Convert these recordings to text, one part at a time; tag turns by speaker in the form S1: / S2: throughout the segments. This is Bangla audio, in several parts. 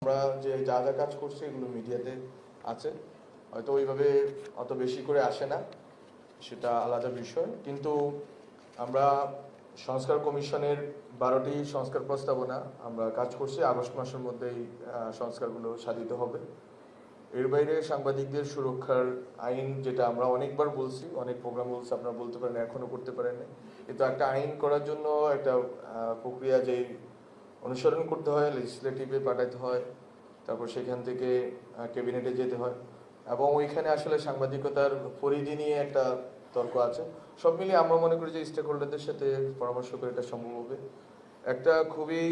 S1: আমরা যে যা যা কাজ করছি এগুলো মিডিয়াতে আছে, হয়তো ওইভাবে অত বেশি করে আসে না, সেটা আলাদা বিষয়। কিন্তু আমরা সংস্কার কমিশনের 12টি সংস্কার প্রস্তাবনা আমরা কাজ করছি, আগস্ট মাসের মধ্যেই সংস্কারগুলো সাধিত হবে। এর বাইরে সাংবাদিকদের সুরক্ষার আইন, যেটা আমরা অনেকবার বলছি, অনেক প্রোগ্রাম বলছি, আপনারা বলতে পারেন এখনো করতে পারেন, কিন্তু একটা আইন করার জন্য একটা প্রক্রিয়া যে অনুসরণ করতে হয়, লেজিসলেটিভে পাঠাতে হয়, তারপর সেখান থেকে ক্যাবিনেটে যেতে হয়, এবং ওইখানে আসলে সাংবাদিকতার পরিধি নিয়ে একটা তর্ক আছে। সব মিলিয়ে আমরা মনে করি যে স্টেক হোল্ডারদের সাথে পরামর্শ করে এটা সম্ভব হবে। একটা খুবই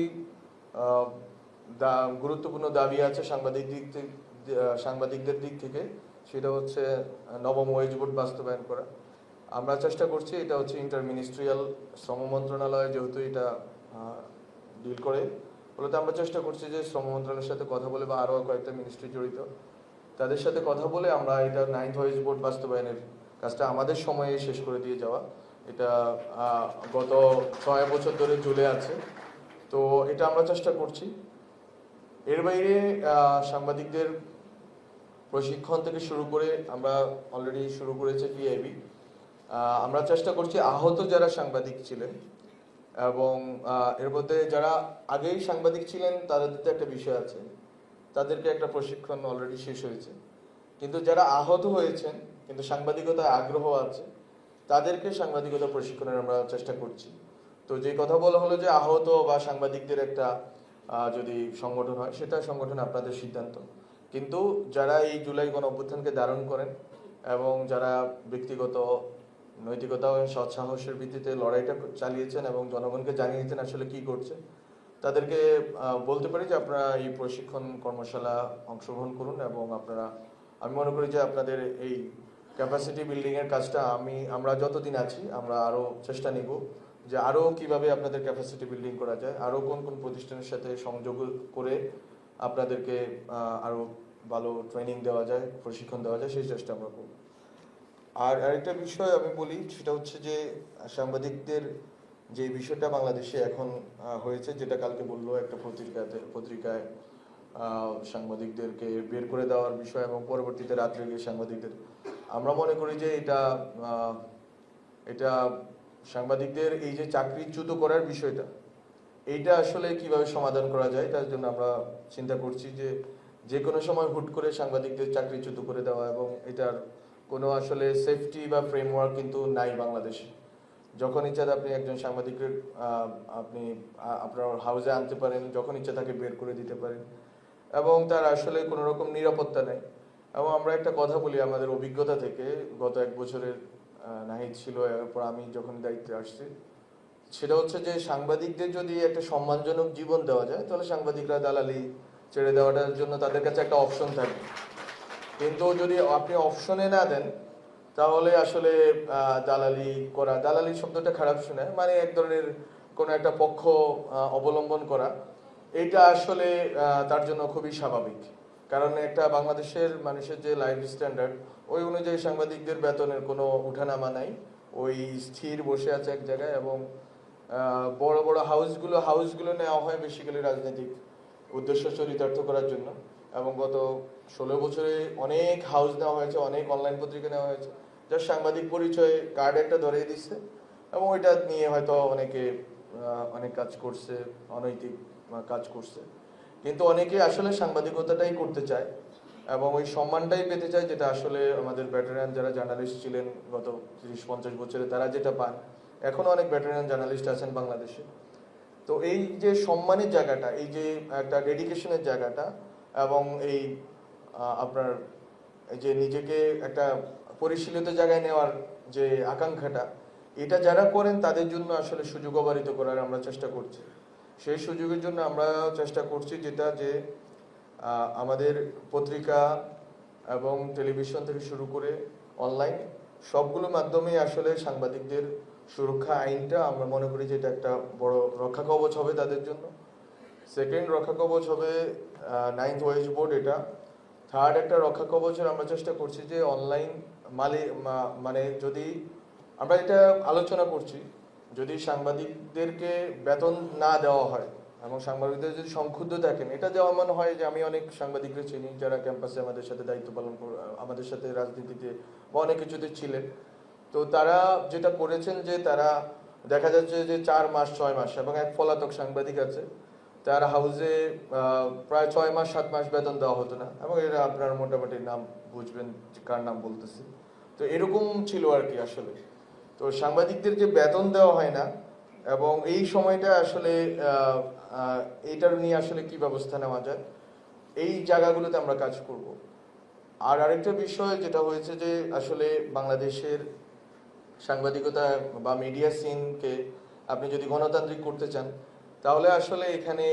S1: গুরুত্বপূর্ণ দাবি আছে সাংবাদিকদের দিক থেকে, সেটা হচ্ছে নবম ওয়েজ বোর্ড বাস্তবায়ন করা। আমরা চেষ্টা করছি, এটা হচ্ছে ইন্টার মিনিস্ট্রিয়াল, শ্রম মন্ত্রণালয় যেহেতু এটা ডিল করে, ফলত আমরা চেষ্টা করছি যে শ্রম মন্ত্রণালয়ের সাথে কথা বলে, বা আরও কয়েকটা মিনিস্ট্রি জড়িত, তাদের সাথে কথা বলে আমরা এটা 9th ওয়েজ বোর্ড বাস্তবায়নের কাজটা আমাদের সময়ে শেষ করে দিয়ে যাওয়া। এটা গত 6 বছর ধরে চলে আছে, তো এটা আমরা চেষ্টা করছি। এর বাইরে সাংবাদিকদের প্রশিক্ষণ থেকে শুরু করে আমরা অলরেডি শুরু করেছে পিআইবি। আমরা চেষ্টা করছি আহত যারা সাংবাদিক ছিলেন এবং এর মধ্যে যারা আগেই সাংবাদিক ছিলেন তাদের একটা বিষয় আছে, তাদেরকে একটা প্রশিক্ষণ অলরেডি শেষ হয়েছে। কিন্তু যারা আহত হয়েছেন কিন্তু সাংবাদিকতায় আগ্রহ আছে, তাদেরকে সাংবাদিকতা প্রশিক্ষণের আমরা চেষ্টা করছি। তো যে কথা বলা হলো যে আহত বা সাংবাদিকদের একটা যদি সংগঠন হয়, সেটা সংগঠন আপনাদের সিদ্ধান্ত। কিন্তু যারা এই জুলাই গণ অভ্যুত্থানকে ধারণ করেন এবং যারা ব্যক্তিগত নৈতিকতা ও সৎসাহসের ভিত্তিতে লড়াইটা চালিয়েছেন এবং জনগণকে জানিয়েছেন আসলে কি করছে, তাদেরকে বলতে পারি যে আপনারা এই প্রশিক্ষণ কর্মশালা অংশগ্রহণ করুন, এবং আমি মনে করি যে আপনাদের এই ক্যাপাসিটি বিল্ডিংয়ের কাজটা আমরা যতদিন আছি আমরা আরও চেষ্টা নিব যে আরও কিভাবে আপনাদের ক্যাপাসিটি বিল্ডিং করা যায়, আরও কোন কোন প্রতিষ্ঠানের সাথে সংযোগ করে আপনাদেরকে আরও ভালো ট্রেনিং দেওয়া যায়, প্রশিক্ষণ দেওয়া যায়, সেই চেষ্টা আমরা করব। আর আরেকটা বিষয় আমি বলি, সেটা হচ্ছে যে সাংবাদিকদের যে বিষয়টা বাংলাদেশে এখন হয়েছে, যেটা কালকে বললো একটা পত্রিকায় সাংবাদিকদেরকে বের করে দেওয়ার বিষয় এবং পরবর্তীতে রাত্রে গিয়ে সাংবাদিকদের, আমরা মনে করি যে এটা সাংবাদিকদের এই যে চাকরিচ্যুত করার বিষয়টা, এইটা আসলে কিভাবে সমাধান করা যায়, তার জন্য আমরা চিন্তা করছি যে কোনো সময় হুট করে সাংবাদিকদের চাকরিচ্যুত করে দেওয়া, এবং এটার কোনো আসলে সেফটি বা ফ্রেমওয়ার্ক কিন্তু নাই বাংলাদেশে। যখন ইচ্ছা আপনি একজন সাংবাদিককে আপনি আপনার হাউসে আনতে পারেন, যখন ইচ্ছা তাকে বের করে দিতে পারেন, এবং তার আসলে কোনো রকম নিরাপত্তা নেই। এবং আমরা একটা কথা বলি আমাদের অভিজ্ঞতা থেকে, গত 1 বছরের নাহিদ ছিল, এরপর আমি যখন দায়িত্বে আসছি, সেটা হচ্ছে যে সাংবাদিকদের যদি একটা সম্মানজনক জীবন দেওয়া যায়, তাহলে সাংবাদিকরা দালালি ছেড়ে দেওয়াটার জন্য তাদের কাছে একটা অপশন থাকবে। কিন্তু যদি আপনি অপশনে না দেন, তাহলে আসলে দালালি শব্দটা খারাপ শুনে, মানে এক ধরনের কোনো একটা পক্ষ অবলম্বন করা, এটা আসলে তার জন্য খুবই স্বাভাবিক। কারণ একটা বাংলাদেশের মানুষের যে লাইফ স্ট্যান্ডার্ড, ওই অনুযায়ী সাংবাদিকদের বেতনের কোনো উঠানামা নাই, ওই স্থির বসে আছে এক জায়গায়। এবং বড় বড় হাউসগুলো নেওয়া হয় বেসিক্যালি রাজনৈতিক উদ্দেশ্য চরিতার্থ করার জন্য। এবং গত 16 বছরে অনেক হাউস নেওয়া হয়েছে, অনেক অনলাইন পত্রিকা নেওয়া হয়েছে, যার সাংবাদিক পরিচয় কার্ড একটা ধরিয়ে দিচ্ছে, এবং ওইটা নিয়ে হয়তো অনেকে অনেক কাজ করছে, অনৈতিক কাজ করছে। কিন্তু অনেকে আসলে সাংবাদিকতাটাই করতে চায় এবং ওই সম্মানটাই পেতে চায়, যেটা আসলে আমাদের ভেটেরান যারা জার্নালিস্ট ছিলেন গত 30-50 বছরে, তারা যেটা পান, এখনো অনেক ভেটেরান জার্নালিস্ট আছেন বাংলাদেশে। তো এই যে সম্মানের জায়গাটা, এই যে একটা ডেডিকেশনের জায়গাটা, এবং এই আপনার এই যে নিজেকে একটা পরিশীলিত জায়গায় নেওয়ার যে আকাঙ্ক্ষাটা, এটা যারা করেন তাদের জন্য আসলে সুযোগ অবারিত করার আমরা চেষ্টা করছি। সেই সুযোগের জন্য আমরা চেষ্টা করছি যেটা যে আমাদের পত্রিকা এবং টেলিভিশন থেকে শুরু করে অনলাইন সবগুলো মাধ্যমেই আসলে সাংবাদিকদের সুরক্ষা আইনটা আমরা মনে করি যে এটা একটা বড় রক্ষা কবচ হবে তাদের জন্য। সেকেন্ড রক্ষা কবচ হবে 9th ওয়েজ বোর্ড, এটা। থার্ড একটা রক্ষা কবচের আমরা চেষ্টা করছি যে অনলাইন মানে যদি আমরা এটা আলোচনা করছি, যদি সাংবাদিকদেরকে বেতন না দেওয়া হয়, এবং সাংবাদিকদের যদি সংক্ষুব্ধ থাকেন, এটা যেমন হয় যে আমি অনেক সাংবাদিকরা চিনি যারা ক্যাম্পাসে আমাদের সাথে দায়িত্ব পালন করে, আমাদের সাথে রাজনীতিতে বা অনেক কিছুতে ছিলেন। তো তারা যেটা করেছেন যে তারা দেখা যাচ্ছে যে 4 মাস 6 মাস, এবং এক পলাতক সাংবাদিক আছে তার হাউসে প্রায় 6 মাস 7 মাস বেতন দেওয়া হতো না, এবং এরা আপনার মোটামুটি নাম বুঝবেন যে কার নাম বলতেছি। তো এরকম ছিল আর কি আসলে। তো সাংবাদিকদের যে বেতন দেওয়া হয় না, এবং এই সময়টা আসলে এইটার নিয়ে আসলে কি ব্যবস্থা নেওয়া যায়, এই জায়গাগুলোতে আমরা কাজ করব। আর আরেকটা বিষয় যেটা হয়েছে যে আসলে বাংলাদেশের সাংবাদিকতা বা মিডিয়া সিনকে আপনি যদি গণতান্ত্রিক করতে চান, তাহলে আসলে এখানে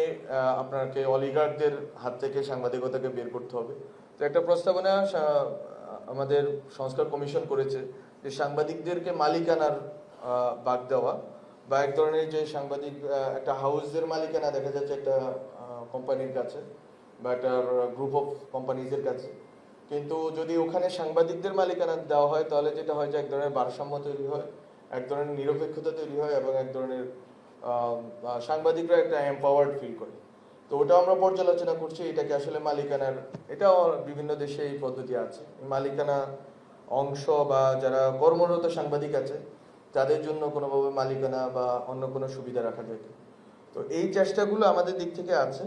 S1: আপনাকে অলিগার্কদের হাত থেকে সাংবাদিকতাকে বের করতে হবে। তো একটা প্রস্তাবনা আমাদের সংস্কার কমিশন করেছে যে সাংবাদিকদেরকে মালিকানার ভাগ দেওয়া, বা এক ধরনের যে সাংবাদিক একটা হাউসের মালিকানা দেখা যাচ্ছে একটা কোম্পানির কাছে বা একটা গ্রুপ অফ কোম্পানিজের কাছে, কিন্তু যদি ওখানে সাংবাদিকদের মালিকানা দেওয়া হয় তাহলে যেটা হয় যে এক ধরনের ভারসাম্য তৈরি হয়, এক ধরনের নিরপেক্ষতা তৈরি হয়, এবং এক ধরনের সাংবাদিকরা একটা এম্পাওয়ার্ড ফিল করে। তো ওটা আমরা পর্যালোচনা করছি, এটাকে আসলে মালিকানার, এটাও বিভিন্ন দেশে এই পদ্ধতি আছে, মালিকানা অংশ বা যারা কর্মরত সাংবাদিক আছে তাদের জন্য কোনোভাবে মালিকানা বা অন্য কোনো সুবিধা রাখা যায়। তো এই চেষ্টাগুলো আমাদের দিক থেকে আছে।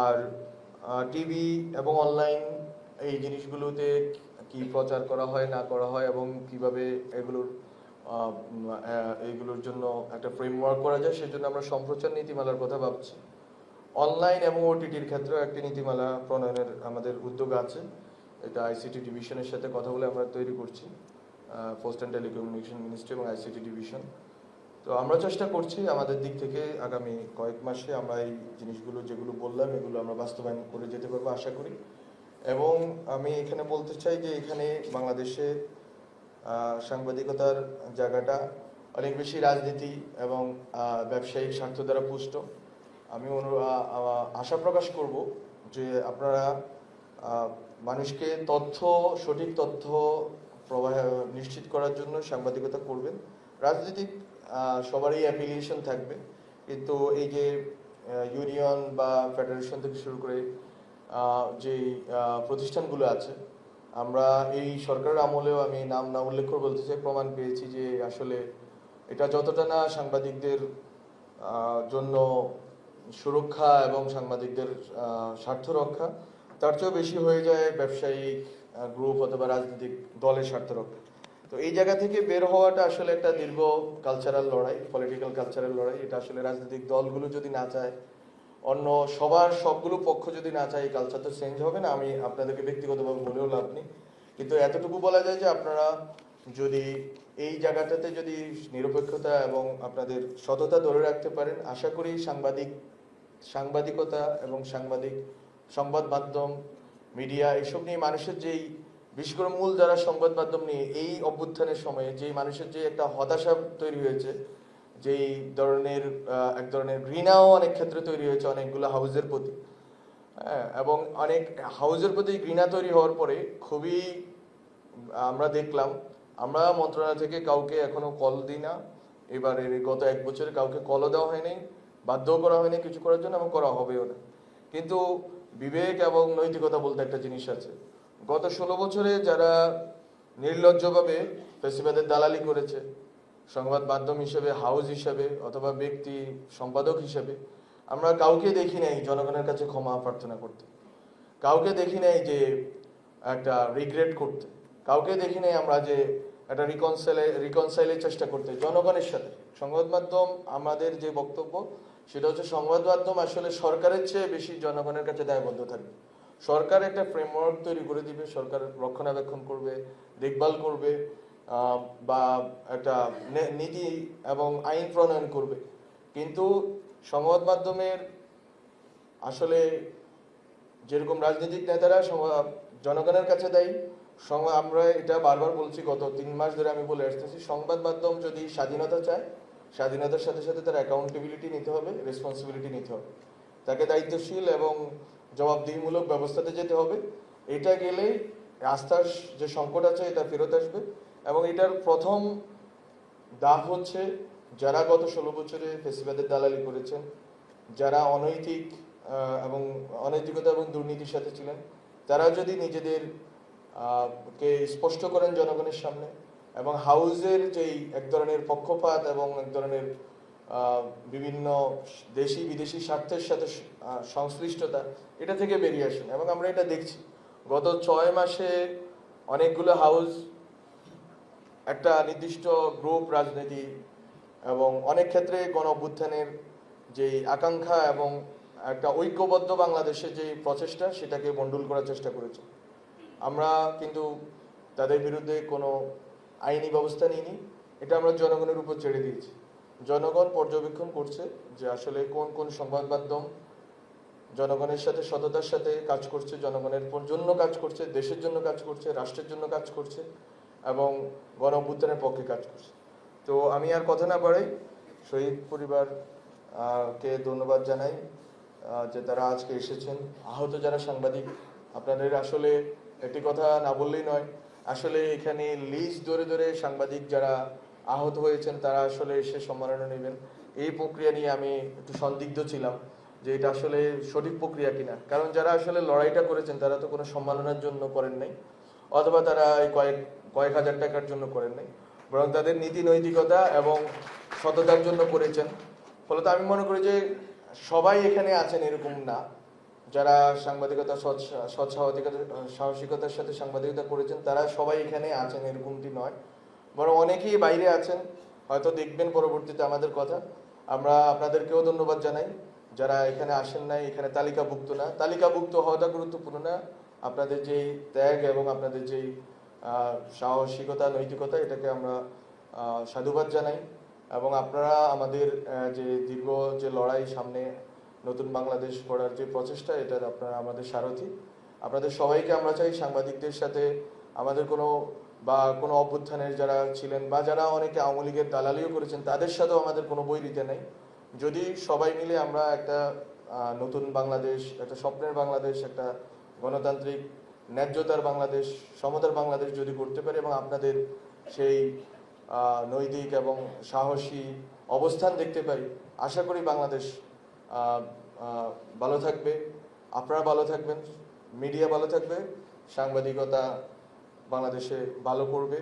S1: আর টিভি এবং অনলাইন এই জিনিসগুলোতে কি প্রচার করা হয় না করা হয়, এবং কিভাবে এইগুলোর জন্য একটা ফ্রেমওয়ার্ক করা যায়, সেজন্য আমরা সম্প্রচার নীতিমালার কথা ভাবছি। অনলাইন এবং ওটিটির ক্ষেত্রেও একটি নীতিমালা প্রণয়নের আমাদের উদ্যোগ আছে। এটা আইসিটি ডিভিশনের সাথে কথা বলে আমরা তৈরি করছি, পোস্ট অ্যান্ড টেলিকমিউনিকেশন মিনিস্ট্রি এবং আইসিটি ডিভিশন। তো আমরা চেষ্টা করছি আমাদের দিক থেকে আগামী কয়েক মাসে আমরা এই জিনিসগুলো যেগুলো বললাম এগুলো আমরা বাস্তবায়ন করে যেতে পারবো আশা করি। এবং আমি এখানে বলতে চাই যে এখানে বাংলাদেশে সাংবাদিকতার জায়গাটা অনেক বেশি রাজনীতি এবং ব্যবসায়িক স্বার্থ দ্বারা পুষ্ট। আমি আশা প্রকাশ করব যে আপনারা মানুষকে সঠিক তথ্য প্রবাহ নিশ্চিত করার জন্য সাংবাদিকতা করবেন। রাজনৈতিক সবারই অ্যাফিলিয়েশন থাকবে, কিন্তু এই যে ইউনিয়ন বা ফেডারেশন থেকে শুরু করে যেই প্রতিষ্ঠানগুলো আছে, আমরা এই সরকারের আমলেও আমি নাম না উল্লেখ করে বলতে চাই, প্রমাণ পেয়েছি যে আসলে এটা যতটা না সাংবাদিকদের জন্য সুরক্ষা এবং সাংবাদিকদের স্বার্থ রক্ষা, তার চেয়েও বেশি হয়ে যায় ব্যবসায়িক গ্রুপ অথবা রাজনৈতিক দলের স্বার্থ রক্ষা। তো এই জায়গা থেকে বের হওয়াটা আসলে একটা দীর্ঘ কালচারাল লড়াই, পলিটিক্যাল কালচারাল লড়াই। এটা আসলে রাজনৈতিক দলগুলো যদি না চায়, অন্য সবগুলো পক্ষ যদি না চায়, এই কালচার তো চেঞ্জ হবে না। আমি আপনাদেরকে ব্যক্তিগতভাবে বলেও লাভ নেই, কিন্তু এতটুকু বলা যায় যে আপনারা যদি এই জায়গাটাতে যদি নিরপেক্ষতা এবং আপনাদের সততা ধরে রাখতে পারেন, আশা করি সাংবাদিকতা এবং সংবাদ মাধ্যম, মিডিয়া এসব নিয়ে মানুষের যেই বিশেষ করে মূল যারা সংবাদ মাধ্যম নিয়ে এই অভ্যুত্থানের সময়ে যে মানুষের যে একটা হতাশা তৈরি হয়েছে, যেই ধরনের এক ধরনের ঘৃণাও অনেক ক্ষেত্রে তৈরি হয়েছে অনেকগুলো হাউজের প্রতি, এবং অনেক হাউজের প্রতি ঘৃণা তৈরি হওয়ার পরে খুবই আমরা দেখলাম, আমরা মন্ত্রণালয় থেকে কাউকে এখনো কল দিই না, এবারের গত 1 বছরে কাউকে কলও দেওয়া হয়নি, বাধ্য করা হয়নি কিছু করার জন্য, এবং করা হবেও না। কিন্তু বিবেক এবং নৈতিকতা বলতে একটা জিনিস আছে। গত 16 বছরে যারা নির্লজ্জভাবে ফেসিবাদের দালালি করেছে, সংবাদ মাধ্যম হিসেবে, হাউস হিসেবে অথবা ব্যক্তি সম্পাদক হিসেবে, আমরা কাউকে দেখি নাই জনগণের কাছে ক্ষমা প্রার্থনা করতে, কাউকে দেখি নাই যে একটা রিগ্রেট করতে, কাউকে দেখি নাই আমরা যে একটা রিকনসাইলের চেষ্টা করতে জনগণের সাথে। সংবাদ মাধ্যম, আমাদের যে বক্তব্য সেটা হচ্ছে সংবাদ মাধ্যম আসলে সরকারের চেয়ে বেশি জনগণের কাছে দায়বদ্ধ থাকবে। সরকার একটা ফ্রেমওয়ার্ক তৈরি করে দিবে, সরকার রক্ষণাবেক্ষণ করবে, দেখভাল করবে, বা একটা নীতি এবং আইন প্রণয়ন করবে। কিন্তু সংবাদ মাধ্যমের আসলে যেরকম রাজনৈতিক নেতারা জনগণের কাছে দেয়, আমরা এটা বারবার বলছি, গত 3 মাস ধরে আমি বলে আসতেছি, সংবাদ মাধ্যম যদি স্বাধীনতা চায়, স্বাধীনতার সাথে সাথে তার অ্যাকাউন্টেবিলিটি নিতে হবে, রেসপন্সিবিলিটি নিতে হবে, তাকে দায়িত্বশীল এবং জবাবদিহিমূলক ব্যবস্থাতে যেতে হবে। এটা গেলেই আস্থার যে সংকট আছে এটা ফেরত আসবে। এবং এটার প্রথম ধাপ হচ্ছে যারা গত 16 বছরে ফেসিবাদের দালালি করেছেন, যারা অনৈতিক এবং অনৈতিকতা এবং দুর্নীতির সাথে ছিলেন, তারা যদি নিজেদের কে স্পষ্ট করেন জনগণের সামনে, এবং হাউজের যেই এক ধরনের পক্ষপাত এবং এক ধরনের বিভিন্ন দেশি বিদেশি স্বার্থের সাথে সংশ্লিষ্টতা, এটা থেকে বেরিয়ে আসেন। এবং আমরা এটা দেখছি গত 6 মাসে অনেকগুলো হাউস একটা নির্দিষ্ট গ্রুপ রাজনীতি এবং অনেক ক্ষেত্রে গণ অভ্যুত্থানের যেই আকাঙ্ক্ষা এবং একটা ঐক্যবদ্ধ বাংলাদেশের যে প্রচেষ্টা, সেটাকে মণ্ডুল করার চেষ্টা করেছে। আমরা কিন্তু তাদের বিরুদ্ধে কোনো আইনি ব্যবস্থা নিইনি, এটা আমরা জনগণের উপর ছেড়ে দিয়েছি। জনগণ পর্যবেক্ষণ করছে যে আসলে কোন কোন সংবাদ মাধ্যম জনগণের সাথে সততার সাথে কাজ করছে, জনগণের জন্য কাজ করছে, দেশের জন্য কাজ করছে, রাষ্ট্রের জন্য কাজ করছে এবং গণ অভ্যুত্থানের পক্ষে কাজ করছে। তো আমি আর কথা না বাড়াই, শহীদ পরিবার কে ধন্যবাদ জানাই যে তারা আজকে এসেছেন। আহত যারা সাংবাদিক, আপনাদের আসলে একটি কথা না বললেই নয়, আসলে এখানে লিস্ট ধরে ধরে সাংবাদিক যারা আহত হয়েছেন তারা আসলে এসে সম্মাননা নেবেন, এই প্রক্রিয়া নিয়ে আমি একটু সন্দিগ্ধ ছিলাম যে এটা আসলে সঠিক প্রক্রিয়া কিনা। কারণ যারা আসলে লড়াইটা করেছেন তারা তো কোনো সম্মাননার জন্য করেন নাই, অথবা তারা কয়েক হাজার টাকার জন্য করেন নাই, বরং তাদের নীতি নৈতিকতা এবং সততার জন্য করেছেন। ফলত আমি মনে করি যে সবাই এখানে আছেন এরকম না, যারা সাংবাদিকতা সাহসিকতার সাথে সাংবাদিকতা করেছেন তারা সবাই এখানে আছেন এরকমটি নয়, বরং অনেকেই বাইরে আছেন, হয়তো দেখবেন পরবর্তীতে আমাদের কথা। আমরা আপনাদেরকেও ধন্যবাদ জানাই যারা এখানে আসেন নাই, এখানে তালিকাভুক্ত না। তালিকাভুক্ত হওয়াটা গুরুত্বপূর্ণ না, আপনাদের যেই ত্যাগ এবং আপনাদের যেই সাহসিকতা নৈতিকতা, এটাকে আমরা সাধুবাদ জানাই। এবং আপনারা আমাদের যে দীর্ঘ যে লড়াই, সামনে নতুন বাংলাদেশ গড়ার যে প্রচেষ্টা, এটার আপনারা আমাদের সারথি। আপনাদের সবাইকে আমরা চাই সাংবাদিকদের সাথে আমাদের কোনো অভ্যুত্থানের যারা ছিলেন বা যারা অনেকে আওয়ামী লীগের দালালিও করেছেন তাদের সাথেও আমাদের কোনো বৈরিতা নেই। যদি সবাই মিলে আমরা একটা নতুন বাংলাদেশ, একটা স্বপ্নের বাংলাদেশ, একটা গণতান্ত্রিক ন্যায্যতার বাংলাদেশ, সমতার বাংলাদেশ যদি করতে পারি এবং আপনাদের সেই নৈতিক এবং সাহসী অবস্থান দেখতে পাই, আশা করি বাংলাদেশ ভালো থাকবে, আপনারা ভালো থাকবেন, মিডিয়া ভালো থাকবে, সাংবাদিকতা বাংলাদেশে ভালো করবে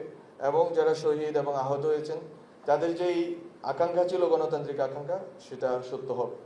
S1: এবং যারা শহীদ এবং আহত হয়েছেন তাদের যেই আকাঙ্ক্ষা ছিল গণতান্ত্রিক আকাঙ্ক্ষা, সেটা সত্য হবে।